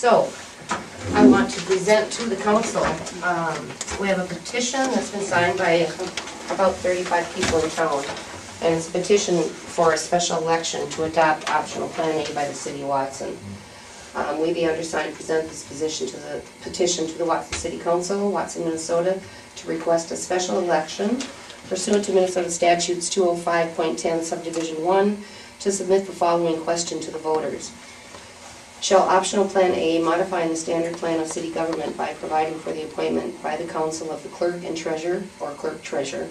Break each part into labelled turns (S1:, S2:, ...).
S1: So, I want to present to the council, we have a petition that's been signed by about 35 people in town. And it's a petition for a special election to adopt optional Plan A by the city of Watson. We, the undersigned, present this petition to the Watson City Council, Watson, Minnesota, to request a special election pursuant to Minnesota Statutes 205.10 Subdivision 1 to submit the following question to the voters. Shall optional Plan A, modifying the standard plan of city government by providing for the appointment by the council of the clerk and treasurer, or clerk-treasurer,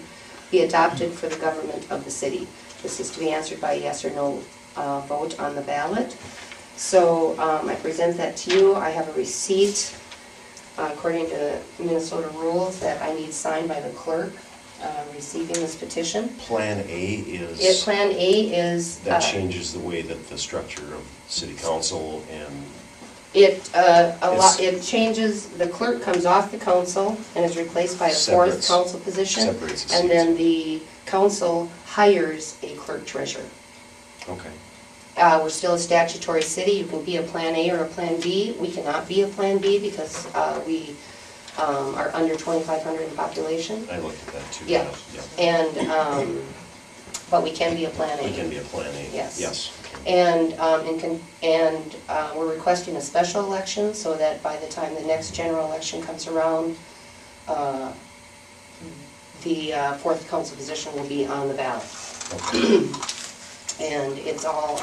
S1: be adopted for the government of the city? This is to be answered by yes or no vote on the ballot. So I present that to you. I have a receipt according to Minnesota rules that I need signed by the clerk receiving this petition.
S2: Plan A is...
S1: Plan A is...
S2: That changes the way that the structure of city council and...
S1: It changes, the clerk comes off the council and is replaced by a fourth council position. And then the council hires a clerk treasurer.
S2: Okay.
S1: We're still a statutory city. You can be a Plan A or a Plan B. We cannot be a Plan B because we are under 2,500 in population.
S2: I looked at that too.
S1: Yeah. And, but we can be a Plan A.
S2: We can be a Plan A.
S1: Yes.
S2: Yes.
S1: And we're requesting a special election so that by the time the next general election comes around, the fourth council position will be on the ballot.
S2: Okay.
S1: And it's all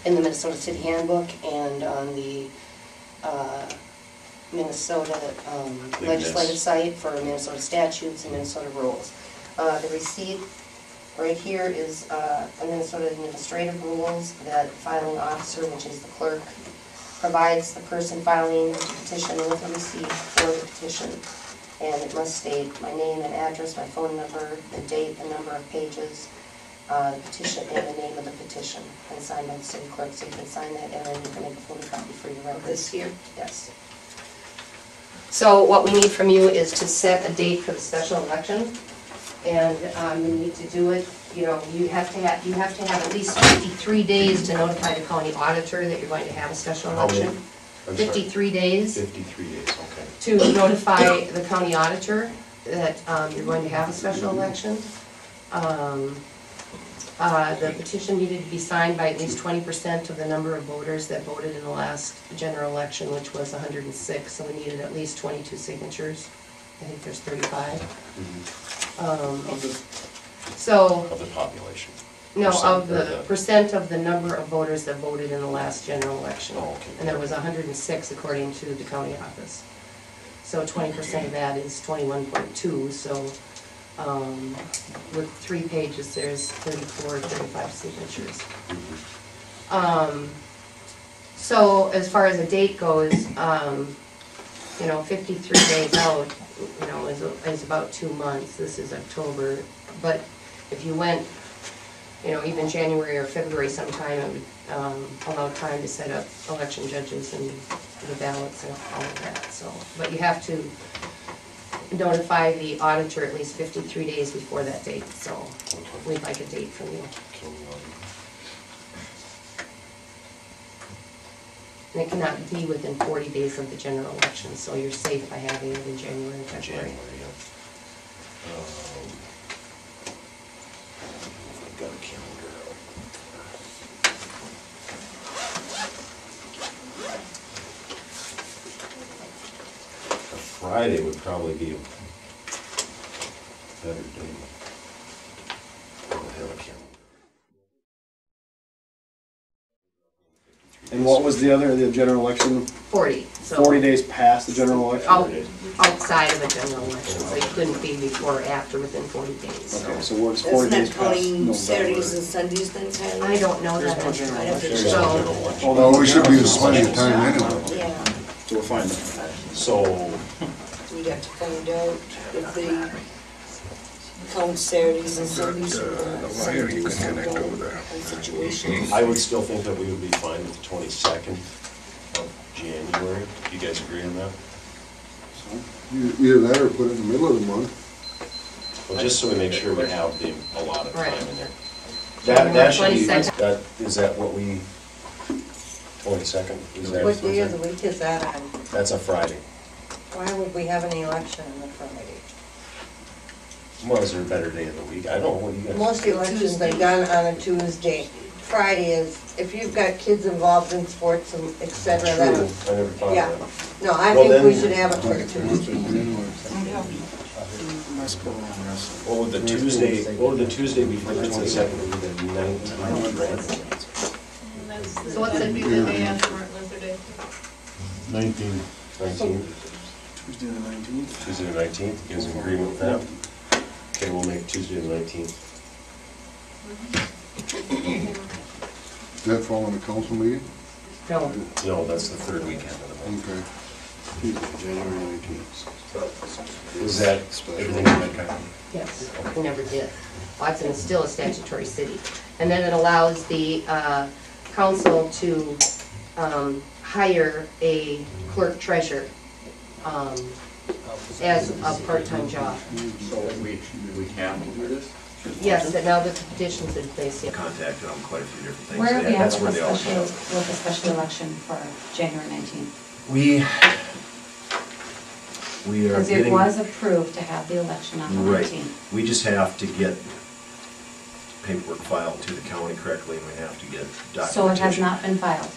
S1: in the Minnesota City Handbook and on the Minnesota legislative site for Minnesota statutes and Minnesota rules. The receipt right here is a Minnesota administrative rules that filing officer, which is the clerk, provides the person filing the petition with a receipt for the petition. And it must state my name and address, my phone number, the date, the number of pages, the petition, and the name of the petition, and signed by the city clerk. So you can sign that, and then you can make a photocopy for your records.
S3: This here?
S1: Yes. So what we need from you is to set a date for the special election. And you need to do it, you know, you have to have at least 53 days to notify the county auditor that you're going to have a special election. 53 days.
S2: 53 days, okay.
S1: To notify the county auditor that you're going to have a special election. The petition needed to be signed by at least 20% of the number of voters that voted in the last general election, which was 106, so we needed at least 22 signatures. I think there's 35. So
S2: of the population.
S1: No, of the percent of the number of voters that voted in the last general election.
S2: Oh, okay.
S1: And there was 106 according to the county office. So 20% of that is 21.2. So with 3 pages, there's 34, 35 signatures. So as far as the date goes, you know, 53 days out, you know, is about 2 months. This is October, but if you went, you know, even January or February sometime, it would allow time to set up election judges and the ballots and all of that. So, but you have to notify the auditor at least 53 days before that date. So we'd like a date from you. And it cannot be within 40 days of the general election, so you're safe by having it in January and February.
S2: I've got a calendar out. A Friday would probably be a better day. I don't have a calendar.
S4: And what was the general election?
S1: 40. So
S4: 40 days past the general election?
S1: Outside of a general election, so you couldn't be before or after within 40 days.
S4: Okay, so works 40 days past
S3: counting Saturdays and Sundays then, Tyler?
S1: I don't know that.
S5: Well, we should be in plenty of time anyway.
S3: Yeah.
S4: So we'll find that.
S2: So
S3: We'd have to find out if they count Saturdays and Sundays or situations.
S2: I would still think that we would be fine with the 22nd of January. Do you guys agree on that?
S5: Either that or put it in the middle of the month.
S2: Well, just so we make sure we have a lot of time
S1: Right.
S2: in there. That should be,
S1: January 22nd.
S2: is that what we, 22nd, is that?
S3: What day of the week is that on?
S2: That's a Friday.
S3: Why would we have an election on the Friday?
S2: Well, is there a better day of the week? I don't know, what do you guys?
S3: Most elections are done on a Tuesday. Friday is, if you've got kids involved in sports and et cetera,
S2: True,
S3: that's,
S2: I never thought
S3: yeah.
S2: of that.
S3: No, I
S2: Well,
S3: think we
S2: then-
S3: should have it for Tuesday.
S2: What would the Tuesday before the 22nd be, the 19th, right?
S1: So what's the
S6: be the day after Martin Luther Day?
S5: 19.
S2: 19th,
S4: Tuesday the 19th.
S2: Tuesday the 19th, you guys in agreement with that? Okay, we'll make Tuesday the 19th.
S5: Does that fall on the council meeting?
S1: No,
S2: No, that's the third weekend of the month.
S5: Okay.
S4: Tuesday, January 19th.
S2: Was that everything in that kind?
S1: yes, we never did. Watson is still a statutory city. And then it allows the council to hire a clerk treasurer as a part-time job.
S7: So we have to do this?
S1: Yes, but now that the petition's in place, yeah.
S7: Contacted on quite a few different things.
S8: Where are we at
S7: That's
S8: with
S7: where
S8: the
S7: they all
S8: special,
S7: show.
S8: with the special election for January 19th?
S7: We are
S8: Because it
S7: getting,
S8: was approved to have the election on the
S7: right,
S8: 19th.
S7: we just have to get paperwork filed to the county correctly, and we have to get documentation.
S8: So it has not been filed?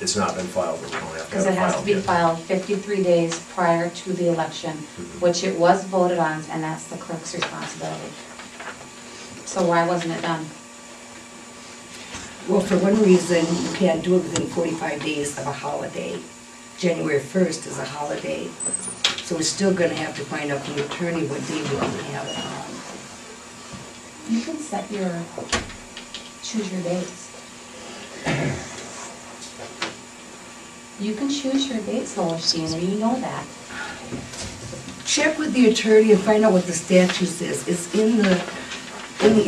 S7: It's not been filed, but we don't have to
S8: Because
S7: have
S8: it
S7: it
S8: has to
S7: filed
S8: be
S7: yet.
S8: filed 53 days prior to the election,
S7: Mhm.
S8: which it was voted on, and that's the clerk's responsibility. So why wasn't it done?
S9: Well, for one reason, you can't do it within 45 days of a holiday. January 1st is a holiday, so we're still gonna have to find out from the attorney what day we can have it on.
S8: You can choose your dates. You can choose your dates, Lois Jean, and you know that.
S9: Check with the attorney and find out what the statute says. It's in the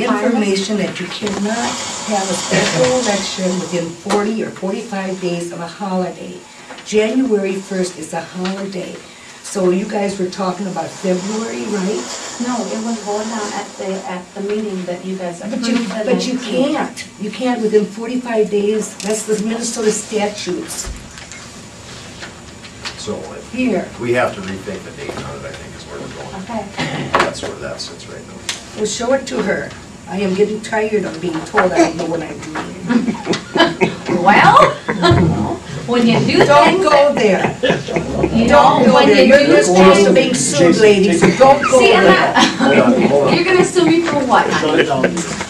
S9: information that you cannot have a special election within 40 or 45 days of a holiday. January 1st is a holiday. So you guys were talking about February, right?
S8: No, it was voted on at the meeting that you guys approved.
S9: But you can't. You can't within 45 days. That's the Minnesota statutes.
S7: So
S9: Here.
S7: we have to rethink the date on it, I think, is where we're going.
S8: Okay.
S7: That's where that sits right now.
S9: Well, show it to her. I am getting tired of being told I don't know what I'm doing.
S8: Well, when you do
S9: Don't
S8: things,
S9: go there.
S8: you
S9: Don't
S8: know,
S9: go
S8: when
S9: there.
S8: you
S9: You're
S8: do
S9: this close to
S8: things.
S9: being sued, ladies, so don't go
S8: See, I'm
S9: there.
S8: not, you're gonna sue me for what, honey?